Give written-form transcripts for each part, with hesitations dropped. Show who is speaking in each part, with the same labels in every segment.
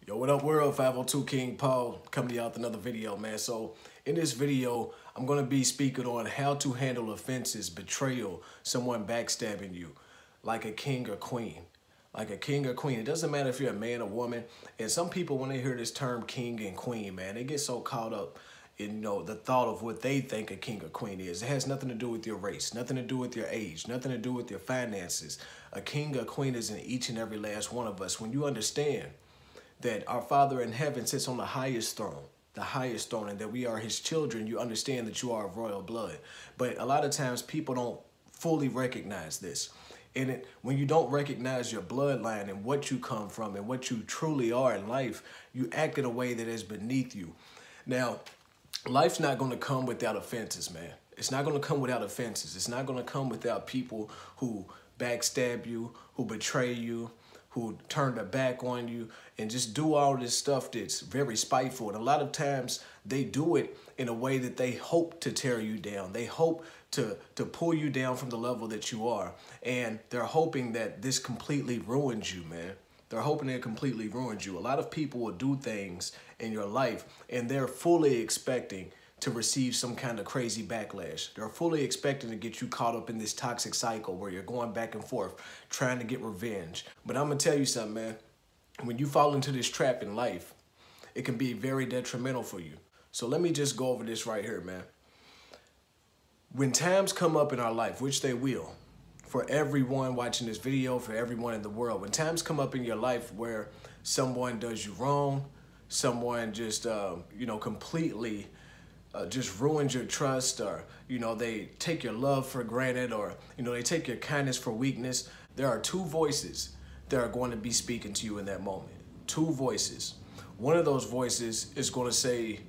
Speaker 1: Yo, what up world? 502 King Paul coming to y'all with another video, man. So in this video, I'm going to be speaking on how to handle offenses, betrayal, someone backstabbing you like a king or queen. Like a king or queen. It doesn't matter if you're a man or woman. And some people, when they hear this term king and queen, man, they get so caught up in, the thought of what they think a king or queen is. It has nothing to do with your race, nothing to do with your age, nothing to do with your finances. A king or queen is in each and every last one of us. When you understand that our Father in heaven sits on the highest throne, and that we are his children, you understand that you are of royal blood. But a lot of times people don't fully recognize this. And when you don't recognize your bloodline and what you come from and what you truly are in life, you act in a way that is beneath you. Now, life's not going to come without offenses, man. It's not going to come without offenses. It's not going to come without people who backstab you, who betray you, who turn their back on you and just do all this stuff that's very spiteful. And a lot of times they do it in a way that they hope to tear you down. They hope to pull you down from the level that you are. And they're hoping that this completely ruins you, man. They're hoping it completely ruins you. A lot of people will do things in your life and they're fully expecting to receive some kind of crazy backlash. They're fully expecting to get you caught up in this toxic cycle where you're going back and forth trying to get revenge. But I'm gonna tell you something, man. When you fall into this trap in life, it can be very detrimental for you. So let me just go over this right here, man. When times come up in our life, which they will, for everyone watching this video, for everyone in the world, when times come up in your life where someone does you wrong, someone just, completely just ruins your trust, or, they take your love for granted, or, they take your kindness for weakness, there are two voices that are going to be speaking to you in that moment. Two voices. One of those voices is going to say,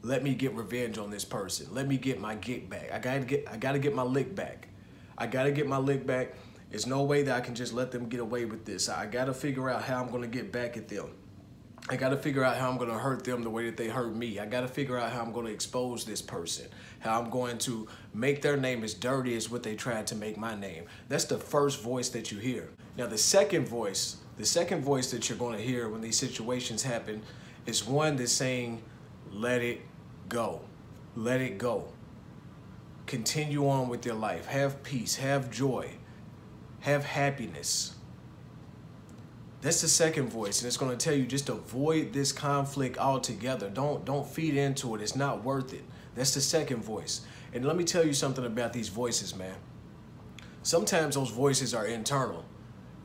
Speaker 1: let me get revenge on this person. Let me get my get back. I gotta get my lick back. I gotta get my lick back. There's no way that I can just let them get away with this. I gotta figure out how I'm gonna get back at them. I gotta figure out how I'm gonna hurt them the way that they hurt me. I gotta figure out how I'm gonna expose this person, how I'm going to make their name as dirty as what they tried to make my name. That's the first voice that you hear. Now the second voice that you're gonna hear when these situations happen is one that's saying, let it go. Let it go. Continue on with your life. Have peace, have joy, have happiness. That's the second voice, and it's going to tell you just avoid this conflict altogether. Don't feed into it. It's not worth it. That's the second voice. And let me tell you something about these voices, man. Sometimes those voices are internal.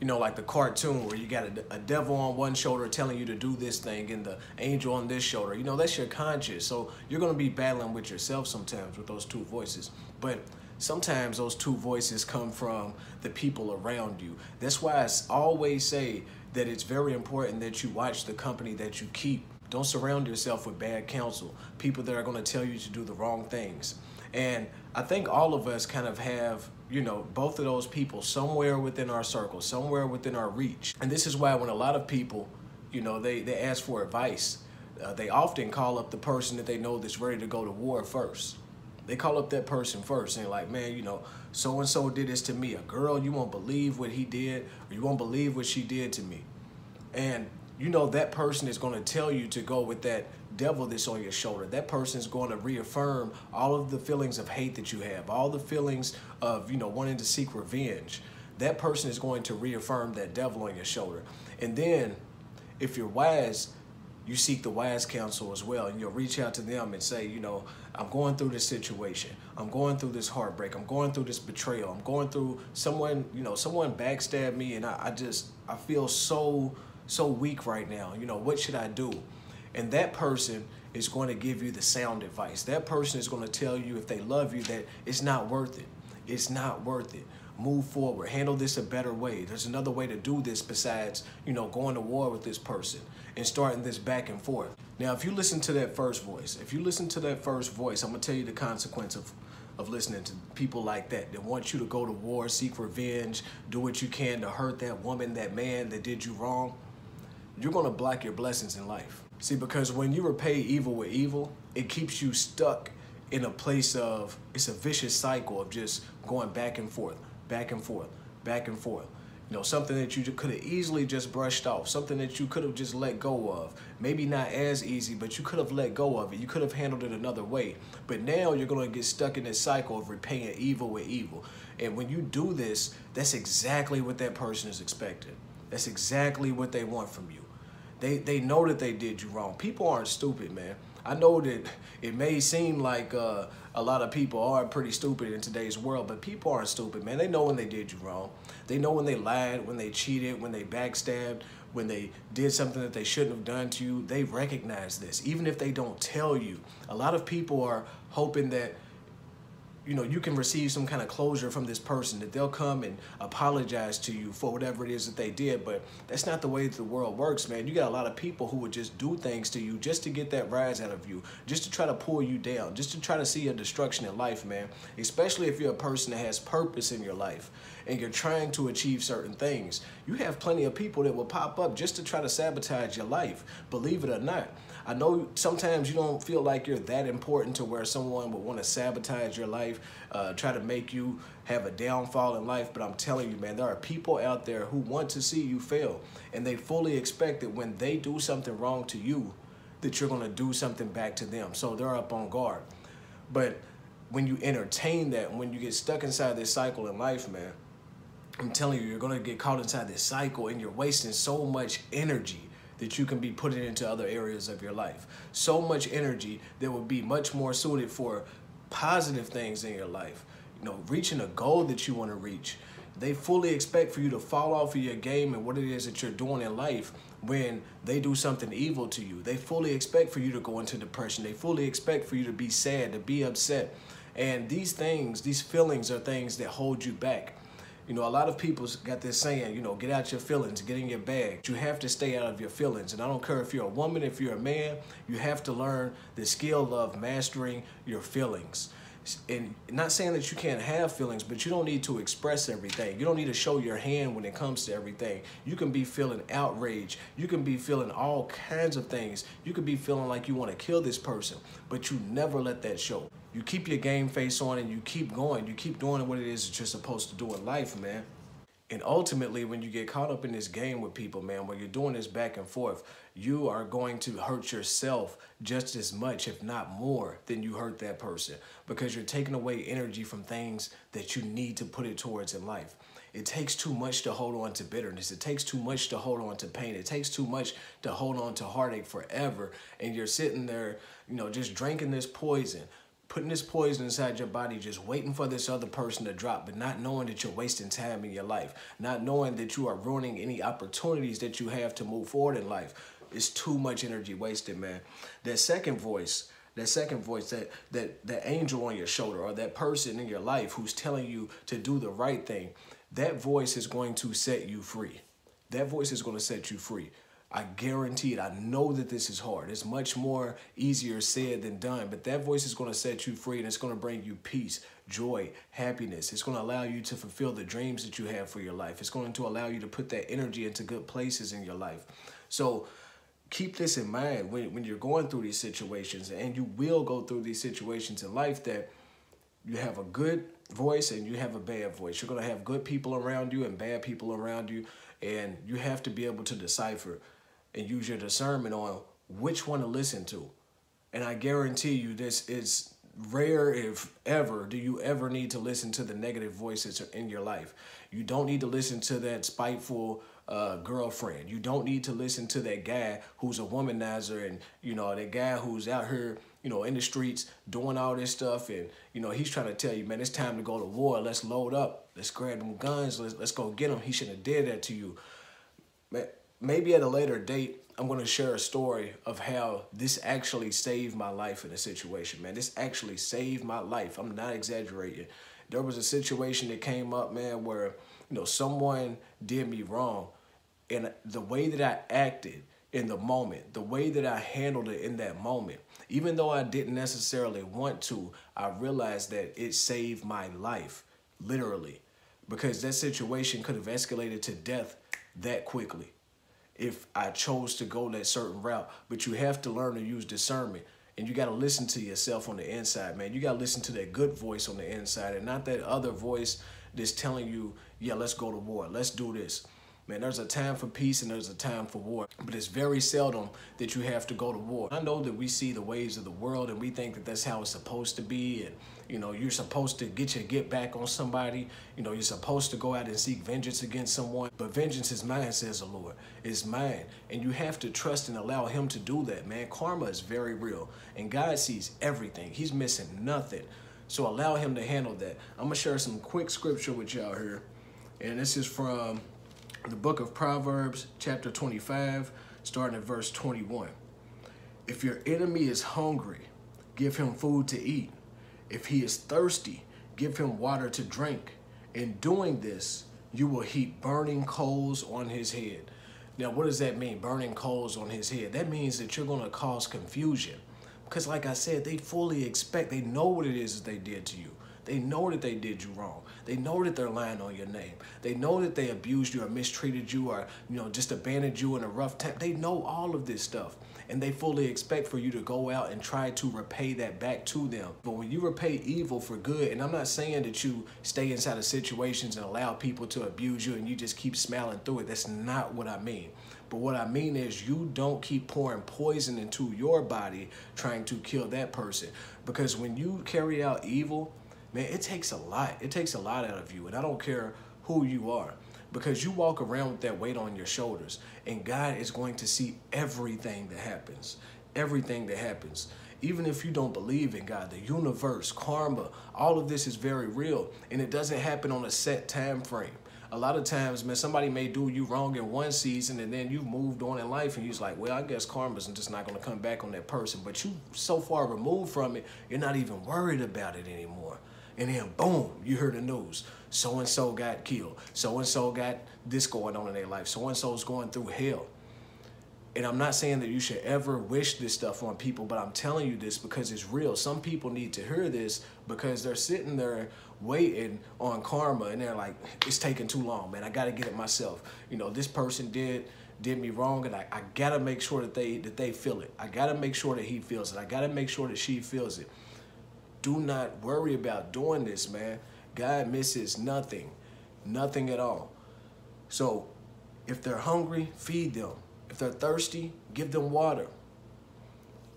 Speaker 1: Like the cartoon where you got a devil on one shoulder telling you to do this thing and the angel on this shoulder. That's your conscience. So you're going to be battling with yourself sometimes with those two voices. But sometimes those two voices come from the people around you. That's why I always say that it's very important that you watch the company that you keep. Don't surround yourself with bad counsel, people that are going to tell you to do the wrong things. And I think all of us kind of have, both of those people somewhere within our circle, somewhere within our reach. And this is why when a lot of people, they ask for advice, they often call up the person that they know that's ready to go to war first. They call up that person first and they're like, man, so-and-so did this to me. A girl, you won't believe what he did, or you won't believe what she did to me. And that person is going to tell you to go with that devil that's on your shoulder. That person is going to reaffirm all of the feelings of hate that you have, all the feelings of, wanting to seek revenge. That person is going to reaffirm that devil on your shoulder. And then if you're wise, you seek the wise counsel as well, and you'll reach out to them and say, I'm going through this situation. I'm going through this heartbreak. I'm going through this betrayal. I'm going through someone backstabbed me, and I feel so weak right now. What should I do? And that person is going to give you the sound advice. That person is going to tell you, if they love you, that it's not worth it. It's not worth it. Move forward. Handle this a better way. There's another way to do this besides, going to war with this person and starting this back and forth. Now, if you listen to that first voice, I'm going to tell you the consequence of listening to people like that want you to go to war, seek revenge, do what you can to hurt that woman, that man that did you wrong. You're going to block your blessings in life. See, because when you repay evil with evil, it keeps you stuck in a place of, it's a vicious cycle of just going back and forth, back and forth, back and forth. You know, something that you could have easily just brushed off, something that you could have just let go of. Maybe not as easy, but you could have let go of it. You could have handled it another way. But now you're going to get stuck in this cycle of repaying evil with evil. And when you do this, that's exactly what that person is expecting. That's exactly what they want from you. They know that they did you wrong. People aren't stupid, man. I know that it may seem like a lot of people are pretty stupid in today's world, but people aren't stupid, man. They know when they did you wrong. They know when they lied, when they cheated, when they backstabbed, when they did something that they shouldn't have done to you. They recognize this, even if they don't tell you. A lot of people are hoping that, you know, you can receive some kind of closure from this person, that they'll come and apologize to you for whatever it is that they did. But that's not the way that the world works, man. You got a lot of people who would just do things to you just to get that rise out of you, just to try to pull you down, just to try to see your destruction in life, man. Especially if you're a person that has purpose in your life and you're trying to achieve certain things. You have plenty of people that will pop up just to try to sabotage your life, believe it or not. I know sometimes you don't feel like you're that important to where someone would want to sabotage your life, try to make you have a downfall in life. But I'm telling you, man, there are people out there who want to see you fail. And they fully expect that when they do something wrong to you, that you're going to do something back to them. So they're up on guard. But when you entertain that, when you get stuck inside this cycle in life, man, I'm telling you, you're going to get caught inside this cycle and you're wasting so much energy that you can be putting into other areas of your life. So much energy that would be much more suited for positive things in your life. You know, reaching a goal that you want to reach. They fully expect for you to fall off of your game and what it is that you're doing in life when they do something evil to you. They fully expect for you to go into depression. They fully expect for you to be sad, to be upset. And these things, these feelings are things that hold you back. You know, a lot of people got this saying, you know, get out your feelings, get in your bag. You have to stay out of your feelings. And I don't care if you're a woman, if you're a man, you have to learn the skill of mastering your feelings. And not saying that you can't have feelings, but you don't need to express everything. You don't need to show your hand when it comes to everything. You can be feeling outrage. You can be feeling all kinds of things. You could be feeling like you want to kill this person, but you never let that show. You keep your game face on and you keep going. You keep doing what it is that you're supposed to do in life, man. And ultimately, when you get caught up in this game with people, man, where you're doing this back and forth, you are going to hurt yourself just as much, if not more, than you hurt that person, because you're taking away energy from things that you need to put it towards in life. It takes too much to hold on to bitterness. It takes too much to hold on to pain. It takes too much to hold on to heartache forever. And you're sitting there, you know, just drinking this poison, putting this poison inside your body, just waiting for this other person to drop, but not knowing that you're wasting time in your life, not knowing that you are ruining any opportunities that you have to move forward in life. It's too much energy wasted, man. That second voice, that angel on your shoulder, or that person in your life who's telling you to do the right thing, that voice is going to set you free. That voice is going to set you free. I guarantee it. I know that this is hard. It's much more easier said than done, but that voice is going to set you free, and it's going to bring you peace, joy, happiness. It's going to allow you to fulfill the dreams that you have for your life. It's going to allow you to put that energy into good places in your life. So keep this in mind when you're going through these situations, and you will go through these situations in life, that you have a good voice and you have a bad voice. You're going to have good people around you and bad people around you, and you have to be able to decipher and use your discernment on which one to listen to. And I guarantee you, this is rare, if ever, do you ever need to listen to the negative voices in your life. You don't need to listen to that spiteful girlfriend. You don't need to listen to that guy who's a womanizer, and, you know, that guy who's out here, you know, in the streets doing all this stuff, and, you know, he's trying to tell you, man, it's time to go to war. Let's load up. Let's grab them guns. Let's go get them. He shouldn't have did that to you. Man, maybe at a later date, I'm going to share a story of how this actually saved my life in a situation, man. This actually saved my life. I'm not exaggerating. There was a situation that came up, man, where, you know, someone did me wrong. And the way that I acted in the moment, the way that I handled it in that moment, even though I didn't necessarily want to, I realized that it saved my life, literally, because that situation could have escalated to death that quickly if I chose to go that certain route. But you have to learn to use discernment, and you got to listen to yourself on the inside, man. You got to listen to that good voice on the inside, and not that other voice that's telling you, yeah, let's go to war. Let's do this. Man, there's a time for peace and there's a time for war. But it's very seldom that you have to go to war. I know that we see the ways of the world and we think that that's how it's supposed to be. And, you know, you're supposed to get back on somebody. You know, you're supposed to go out and seek vengeance against someone. But vengeance is mine, says the Lord. It's mine. And you have to trust and allow him to do that, man. Karma is very real. And God sees everything. He's missing nothing. So allow him to handle that. I'm going to share some quick scripture with y'all here. And this is from the book of Proverbs, chapter 25, starting at verse 21. If your enemy is hungry, give him food to eat. If he is thirsty, give him water to drink. In doing this, you will heap burning coals on his head. Now, what does that mean, burning coals on his head? That means that you're going to cause confusion. Because like I said, they fully expect, they know what it is that they did to you. They know that they did you wrong. They know that they're lying on your name. They know that they abused you or mistreated you or, you know, just abandoned you in a rough time. They know all of this stuff. And they fully expect for you to go out and try to repay that back to them. But when you repay evil for good, and I'm not saying that you stay inside of situations and allow people to abuse you and you just keep smiling through it. That's not what I mean. But what I mean is you don't keep pouring poison into your body trying to kill that person. Because when you carry out evil, man, it takes a lot. It takes a lot out of you. And I don't care who you are. Because you walk around with that weight on your shoulders. And God is going to see everything that happens. Everything that happens. Even if you don't believe in God, the universe, karma, all of this is very real. And it doesn't happen on a set time frame. A lot of times, man, somebody may do you wrong in one season and then you've moved on in life and you're like, well, I guess karma's just not going to come back on that person. But you so far removed from it, you're not even worried about it anymore. And then, boom, you heard the news. So-and-so got killed. So-and-so got this going on in their life. So-and-so's going through hell. And I'm not saying that you should ever wish this stuff on people, but I'm telling you this because it's real. Some people need to hear this because they're sitting there waiting on karma and they're like, it's taking too long, man. I got to get it myself. You know, this person did me wrong and I got to make sure that they feel it. I got to make sure that he feels it. I got to make sure that she feels it. Do not worry about doing this, man. God misses nothing. Nothing at all. So if they're hungry, feed them. If they're thirsty, give them water.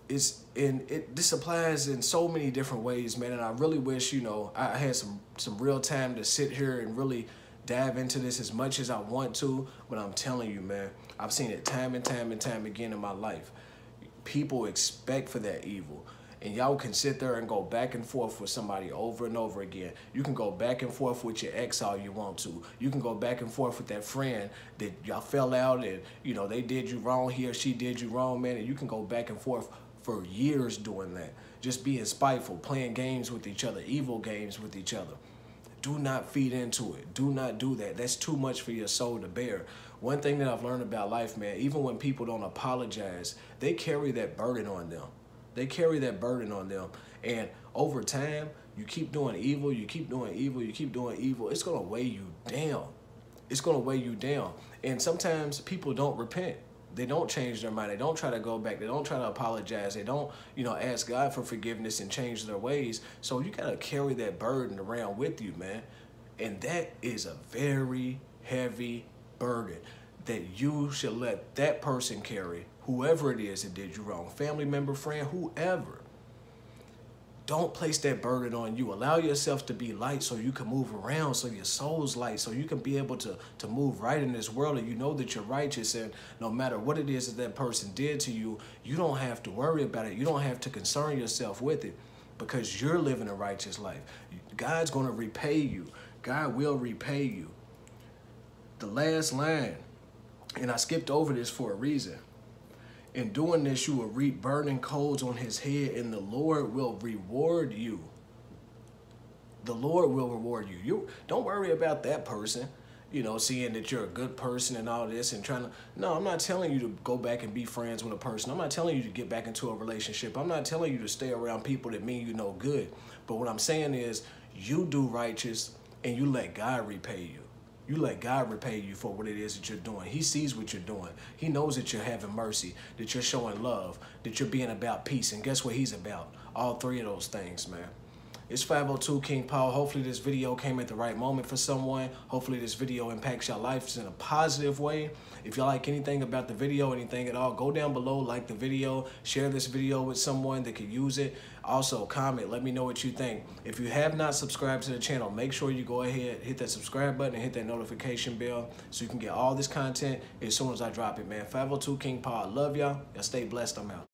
Speaker 1: This applies in so many different ways, man. And I really wish, you know, I had some real time to sit here and really dive into this as much as I want to. But I'm telling you, man, I've seen it time and time and time again in my life. People expect for that evil. And y'all can sit there and go back and forth with somebody over and over again. You can go back and forth with your ex all you want to. You can go back and forth with that friend that y'all fell out and, you know, they did you wrong, he or she did you wrong, man. And you can go back and forth for years doing that. Just being spiteful, playing games with each other, evil games with each other. Do not feed into it. Do not do that. That's too much for your soul to bear. One thing that I've learned about life, man, even when people don't apologize, they carry that burden on them. They carry that burden on them. And over time, you keep doing evil, you keep doing evil, you keep doing evil. It's going to weigh you down. It's going to weigh you down. And sometimes people don't repent. They don't change their mind. They don't try to go back. They don't try to apologize. They don't, you know, ask God for forgiveness and change their ways. So you got to carry that burden around with you, man. And that is a very heavy burden that you should let that person carry, whoever it is that did you wrong, family member, friend, whoever. Don't place that burden on you. Allow yourself to be light so you can move around, so your soul's light, so you can be able to move right in this world and you know that you're righteous, and no matter what it is that person did to you, you don't have to worry about it. You don't have to concern yourself with it because you're living a righteous life. God's going to repay you. God will repay you. The last line, and I skipped over this for a reason. In doing this, you will reap burning coals on his head, and the Lord will reward you. The Lord will reward you. You don't worry about that person, you know, seeing that you're a good person and all this and trying to. No, I'm not telling you to go back and be friends with a person. I'm not telling you to get back into a relationship. I'm not telling you to stay around people that mean you no good. But what I'm saying is you do righteous and you let God repay you. You let God repay you for what it is that you're doing. He sees what you're doing. He knows that you're having mercy, that you're showing love, that you're being about peace. And guess what he's about? All three of those things, man. It's 502 King Paul. Hopefully this video came at the right moment for someone. Hopefully this video impacts your lives in a positive way. If you like anything about the video, anything at all, go down below, like the video, share this video with someone that could use it. Also, comment, let me know what you think. If you have not subscribed to the channel, make sure you go ahead, hit that subscribe button and hit that notification bell so you can get all this content as soon as I drop it, man. 502 King Paul. Love y'all. Y'all stay blessed. I'm out.